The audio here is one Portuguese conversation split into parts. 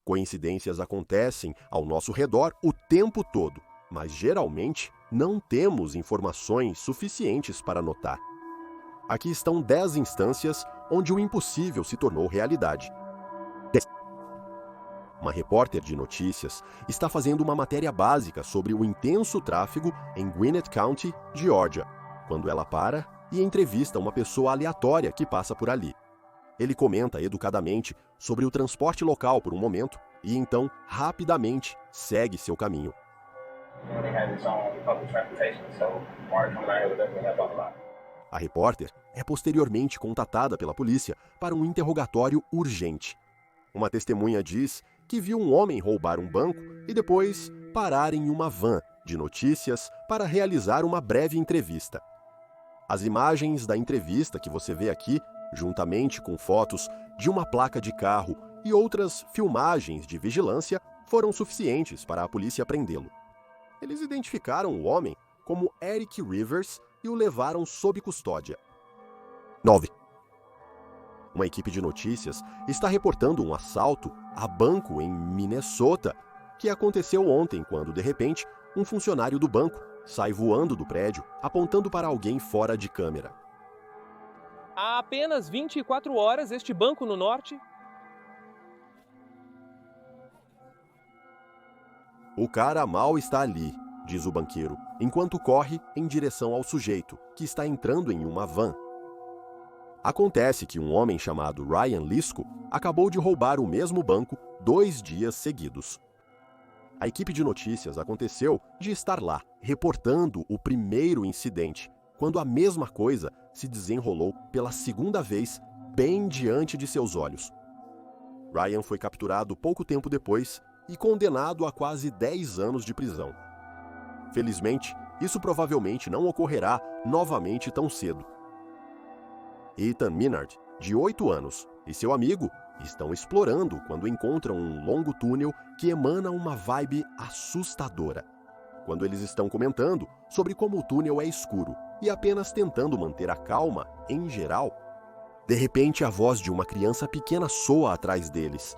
Coincidências acontecem ao nosso redor o tempo todo, mas geralmente não temos informações suficientes para notar. Aqui estão 10 instâncias onde o impossível se tornou realidade. Uma repórter de notícias está fazendo uma matéria básica sobre o intenso tráfego em Gwinnett County, Geórgia, quando ela para e entrevista uma pessoa aleatória que passa por ali. Ele comenta educadamente sobre o transporte local por um momento e então, rapidamente, segue seu caminho. A repórter é posteriormente contatada pela polícia para um interrogatório urgente. Uma testemunha diz que viu um homem roubar um banco e depois parar em uma van de notícias para realizar uma breve entrevista. As imagens da entrevista que você vê aqui, juntamente com fotos de uma placa de carro e outras filmagens de vigilância, foram suficientes para a polícia prendê-lo. Eles identificaram o homem como Eric Rivers e o levaram sob custódia. 9. Uma equipe de notícias está reportando um assalto a banco em Minnesota que aconteceu ontem quando, de repente, um funcionário do banco sai voando do prédio, apontando para alguém fora de câmera. Há apenas 24 horas, este banco no norte... O cara mal está ali, diz o banqueiro, enquanto corre em direção ao sujeito, que está entrando em uma van. Acontece que um homem chamado Ryan Lisco acabou de roubar o mesmo banco 2 dias seguidos. A equipe de notícias aconteceu de estar lá, reportando o primeiro incidente, quando a mesma coisa se desenrolou pela segunda vez, bem diante de seus olhos. Ryan foi capturado pouco tempo depois e condenado a quase 10 anos de prisão. Felizmente, isso provavelmente não ocorrerá novamente tão cedo. Ethan Minard, de 8 anos, e seu amigo estão explorando quando encontram um longo túnel que emana uma vibe assustadora. Quando eles estão comentando sobre como o túnel é escuro e apenas tentando manter a calma em geral, de repente a voz de uma criança pequena soa atrás deles.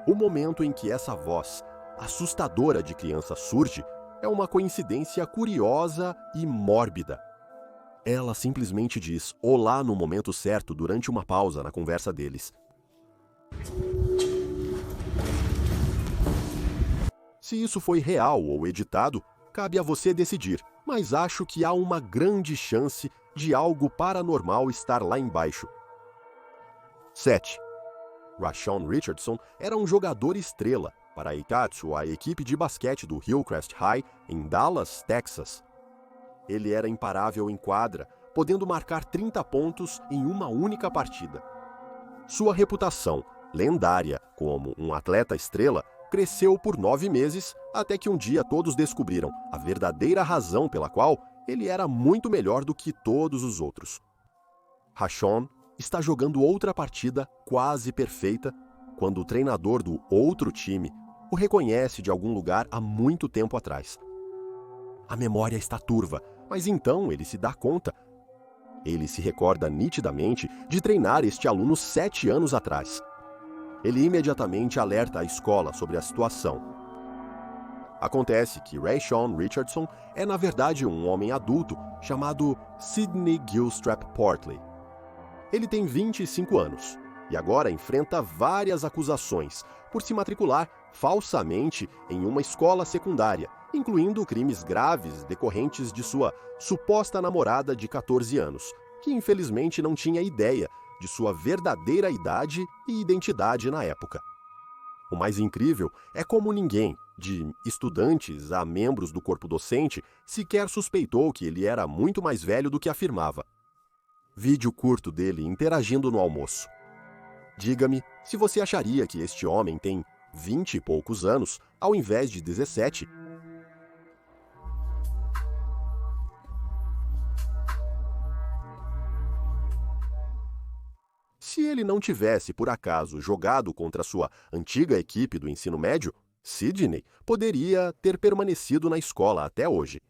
O momento em que essa voz assustadora de criança surge é uma coincidência curiosa e mórbida. Ela simplesmente diz olá no momento certo durante uma pausa na conversa deles. Se isso foi real ou editado, cabe a você decidir, mas acho que há uma grande chance de algo paranormal estar lá embaixo. 7. Rashawn Richardson era um jogador estrela para a Icatsu, a equipe de basquete do Hillcrest High, em Dallas, Texas. Ele era imparável em quadra, podendo marcar 30 pontos em uma única partida. Sua reputação, lendária como um atleta estrela, cresceu por 9 meses, até que um dia todos descobriram a verdadeira razão pela qual ele era muito melhor do que todos os outros. Rashawn está jogando outra partida quase perfeita quando o treinador do outro time o reconhece de algum lugar há muito tempo atrás. A memória está turva, mas então ele se dá conta. Ele se recorda nitidamente de treinar este aluno 7 anos atrás. Ele imediatamente alerta a escola sobre a situação. Acontece que Rashawn Richardson é na verdade um homem adulto chamado Sidney Gilstrap Portley. Ele tem 25 anos e agora enfrenta várias acusações por se matricular falsamente em uma escola secundária, incluindo crimes graves decorrentes de sua suposta namorada de 14 anos, que infelizmente não tinha ideia de sua verdadeira idade e identidade na época. O mais incrível é como ninguém, de estudantes a membros do corpo docente, sequer suspeitou que ele era muito mais velho do que afirmava. Vídeo curto dele interagindo no almoço. Diga-me se você acharia que este homem tem 20 e poucos anos, ao invés de 17. Se ele não tivesse, por acaso, jogado contra sua antiga equipe do ensino médio, Sidney poderia ter permanecido na escola até hoje.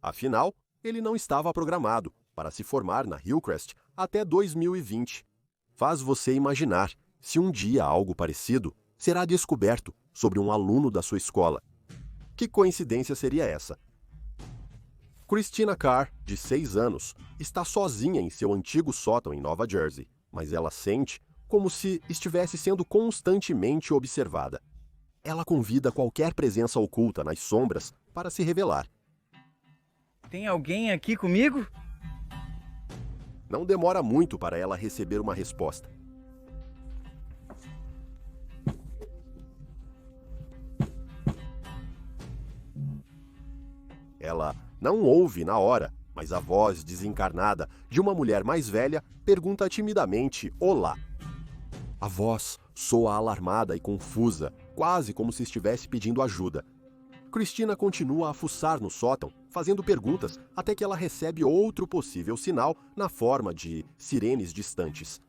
Afinal, ele não estava programado para se formar na Hillcrest até 2020. Faz você imaginar se um dia algo parecido será descoberto sobre um aluno da sua escola. Que coincidência seria essa? Christina Carr, de 6 anos, está sozinha em seu antigo sótão em Nova Jersey, mas ela sente como se estivesse sendo constantemente observada. Ela convida qualquer presença oculta nas sombras para se revelar. Tem alguém aqui comigo? Não demora muito para ela receber uma resposta. Ela não ouve na hora, mas a voz desencarnada de uma mulher mais velha pergunta timidamente olá. A voz soa alarmada e confusa, quase como se estivesse pedindo ajuda. Christina continua a fuçar no sótão, fazendo perguntas até que ela recebe outro possível sinal na forma de sirenes distantes.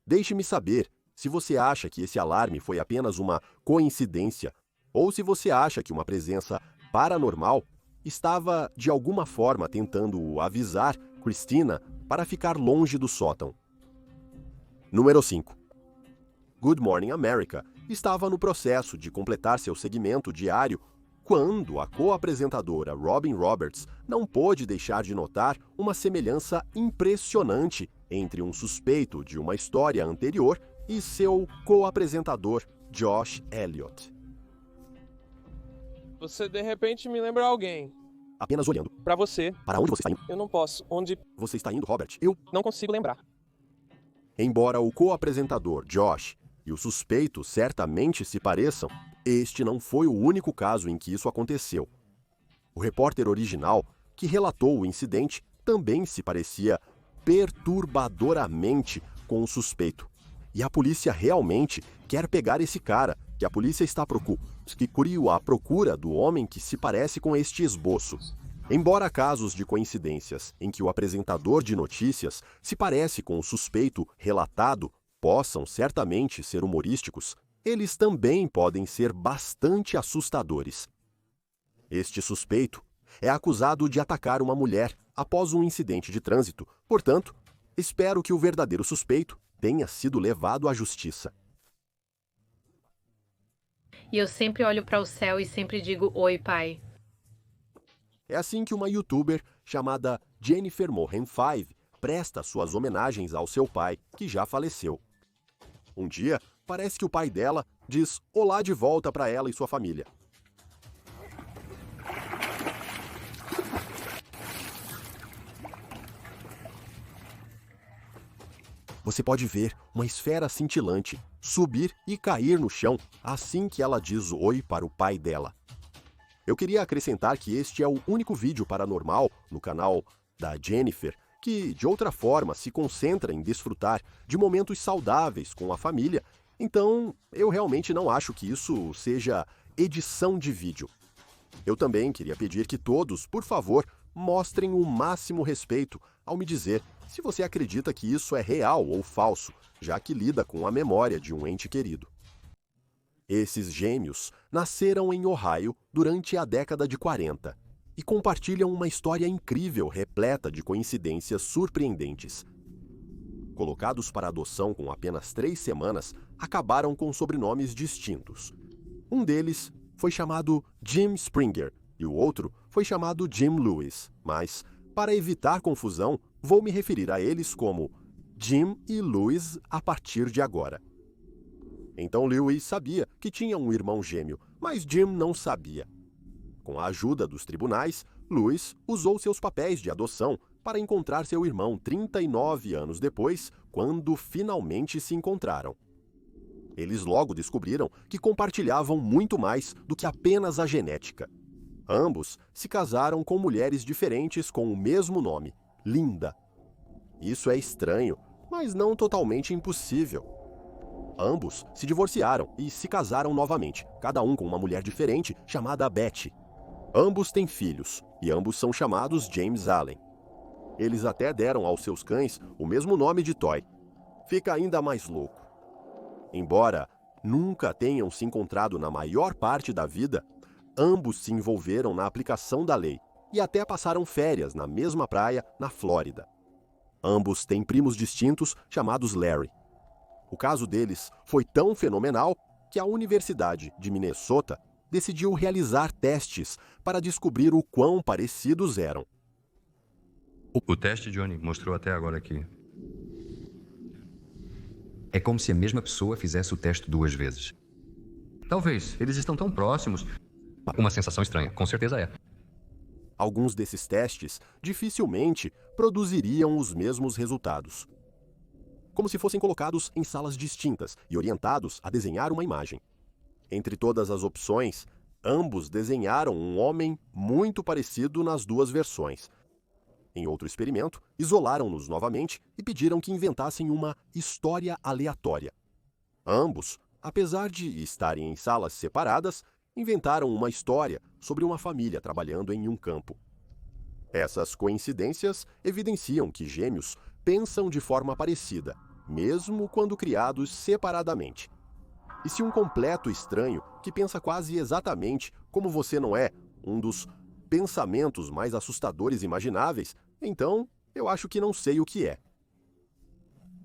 Deixe-me saber se você acha que esse alarme foi apenas uma coincidência ou se você acha que uma presença paranormal estava de alguma forma tentando avisar Christina para ficar longe do sótão. Número 5. Good Morning America estava no processo de completar seu segmento diário quando a co-apresentadora Robin Roberts não pôde deixar de notar uma semelhança impressionante entre um suspeito de uma história anterior e seu co-apresentador Josh Elliott. Você de repente me lembra alguém. Apenas olhando. Pra você. Para onde você está indo? Eu não posso. Onde Você está indo, Robert? Eu não consigo lembrar. Embora o co-apresentador Josh e o suspeito certamente se pareçam, este não foi o único caso em que isso aconteceu. O repórter original, que relatou o incidente, também se parecia perturbadoramente com o suspeito. E a polícia realmente quer pegar esse cara, que a polícia está à procura do homem que se parece com este esboço. Embora casos de coincidências em que o apresentador de notícias se parece com o suspeito relatado possam certamente ser humorísticos, eles também podem ser bastante assustadores. Este suspeito é acusado de atacar uma mulher após um incidente de trânsito. Portanto, espero que o verdadeiro suspeito tenha sido levado à justiça. E eu sempre olho para o céu e sempre digo, oi, pai. É assim que uma youtuber chamada Jennifer Mohan 5 presta suas homenagens ao seu pai, que já faleceu. Um dia, parece que o pai dela diz olá de volta para ela e sua família. Você pode ver uma esfera cintilante subir e cair no chão assim que ela diz oi para o pai dela. Eu queria acrescentar que este é o único vídeo paranormal no canal da Jennifer que, de outra forma, se concentra em desfrutar de momentos saudáveis com a família, então eu realmente não acho que isso seja edição de vídeo. Eu também queria pedir que todos, por favor, mostrem o máximo respeito ao me dizer se você acredita que isso é real ou falso, já que lida com a memória de um ente querido. Esses gêmeos nasceram em Ohio durante a década de 40 e compartilham uma história incrível repleta de coincidências surpreendentes. Colocados para adoção com apenas 3 semanas, acabaram com sobrenomes distintos. Um deles foi chamado Jim Springer e o outro foi chamado Jim Lewis, mas, para evitar confusão, vou me referir a eles como Jim e Lewis a partir de agora. Então Lewis sabia que tinha um irmão gêmeo, mas Jim não sabia. Com a ajuda dos tribunais, Lewis usou seus papéis de adoção para encontrar seu irmão 39 anos depois, quando finalmente se encontraram. Eles logo descobriram que compartilhavam muito mais do que apenas a genética. Ambos se casaram com mulheres diferentes com o mesmo nome, Linda. Isso é estranho, mas não totalmente impossível. Ambos se divorciaram e se casaram novamente, cada um com uma mulher diferente chamada Betty. Ambos têm filhos e ambos são chamados James Allen. Eles até deram aos seus cães o mesmo nome de Toy. Fica ainda mais louco. Embora nunca tenham se encontrado na maior parte da vida, ambos se envolveram na aplicação da lei e até passaram férias na mesma praia, na Flórida. Ambos têm primos distintos chamados Larry. O caso deles foi tão fenomenal que a Universidade de Minnesota decidiu realizar testes para descobrir o quão parecidos eram. O teste, Johnny, mostrou até agora que é como se a mesma pessoa fizesse o teste 2 vezes. Talvez, eles estão tão próximos. Uma sensação estranha, com certeza é. Alguns desses testes dificilmente produziriam os mesmos resultados. Como se fossem colocados em salas distintas e orientados a desenhar uma imagem. Entre todas as opções, ambos desenharam um homem muito parecido nas duas versões. Em outro experimento, isolaram-nos novamente e pediram que inventassem uma história aleatória. Ambos, apesar de estarem em salas separadas, inventaram uma história sobre uma família trabalhando em um campo. Essas coincidências evidenciam que gêmeos pensam de forma parecida, mesmo quando criados separadamente. E se um completo estranho, que pensa quase exatamente como você não é, um dos pensamentos mais assustadores imagináveis, então eu acho que não sei o que é.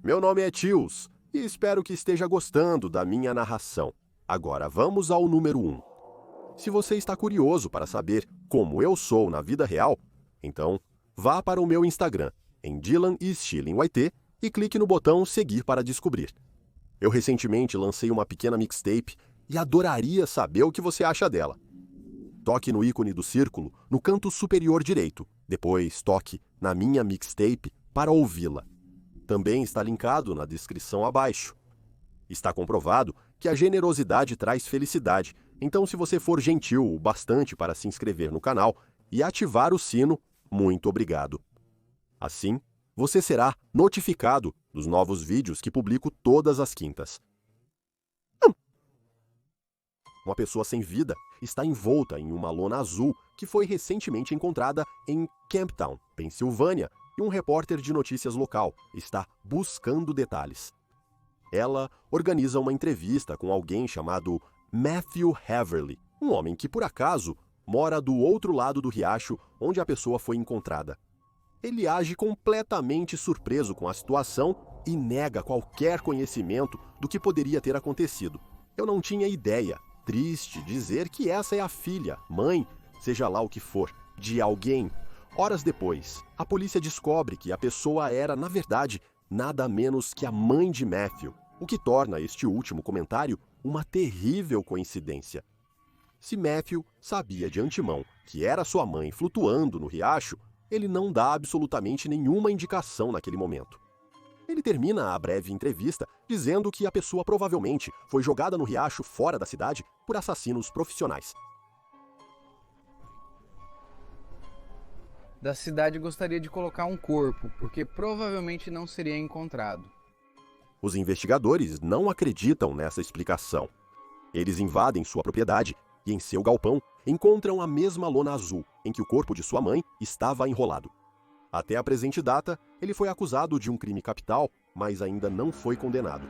Meu nome é Tios e espero que esteja gostando da minha narração. Agora vamos ao número 1. Se você está curioso para saber como eu sou na vida real, então vá para o meu Instagram, em Dylan e Schilling YT, e clique no botão seguir para descobrir. Eu recentemente lancei uma pequena mixtape e adoraria saber o que você acha dela. Toque no ícone do círculo no canto superior direito, depois toque na minha mixtape para ouvi-la. Também está linkado na descrição abaixo. Está comprovado que a generosidade traz felicidade, então se você for gentil o bastante para se inscrever no canal e ativar o sino, muito obrigado. Assim, você será notificado dos novos vídeos que publico todas as quintas. Uma pessoa sem vida está envolta em uma lona azul que foi recentemente encontrada em Camptown, Pensilvânia, e um repórter de notícias local está buscando detalhes. Ela organiza uma entrevista com alguém chamado Matthew Haverly, um homem que, por acaso, mora do outro lado do riacho onde a pessoa foi encontrada. Ele age completamente surpreso com a situação e nega qualquer conhecimento do que poderia ter acontecido. Eu não tinha ideia. Triste dizer que essa é a filha, mãe, seja lá o que for, de alguém. Horas depois, a polícia descobre que a pessoa era, na verdade, nada menos que a mãe de Matthew, o que torna este último comentário uma terrível coincidência. Se Matthew sabia de antemão que era sua mãe flutuando no riacho, ele não dá absolutamente nenhuma indicação naquele momento. Ele termina a breve entrevista dizendo que a pessoa provavelmente foi jogada no riacho fora da cidade por assassinos profissionais. Da cidade gostaria de colocar um corpo, porque provavelmente não seria encontrado. Os investigadores não acreditam nessa explicação. Eles invadem sua propriedade e, em seu galpão, encontram a mesma lona azul em que o corpo de sua mãe estava enrolado. Até a presente data, ele foi acusado de um crime capital, mas ainda não foi condenado.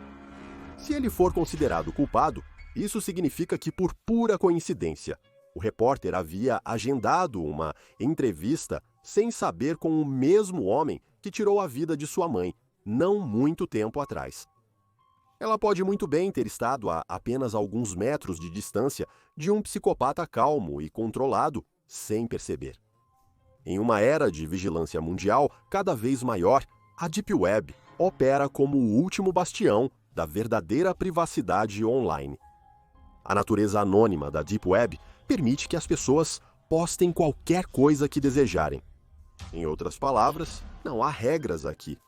Se ele for considerado culpado, isso significa que, por pura coincidência, o repórter havia agendado uma entrevista sem saber com o mesmo homem que tirou a vida de sua mãe, não muito tempo atrás. Ela pode muito bem ter estado a apenas alguns metros de distância de um psicopata calmo e controlado, sem perceber. Em uma era de vigilância mundial cada vez maior, a Deep Web opera como o último bastião da verdadeira privacidade online. A natureza anônima da Deep Web permite que as pessoas postem qualquer coisa que desejarem. Em outras palavras, não há regras aqui.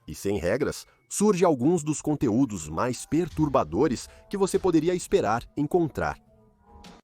E sem regras, surgem alguns dos conteúdos mais perturbadores que você poderia esperar encontrar.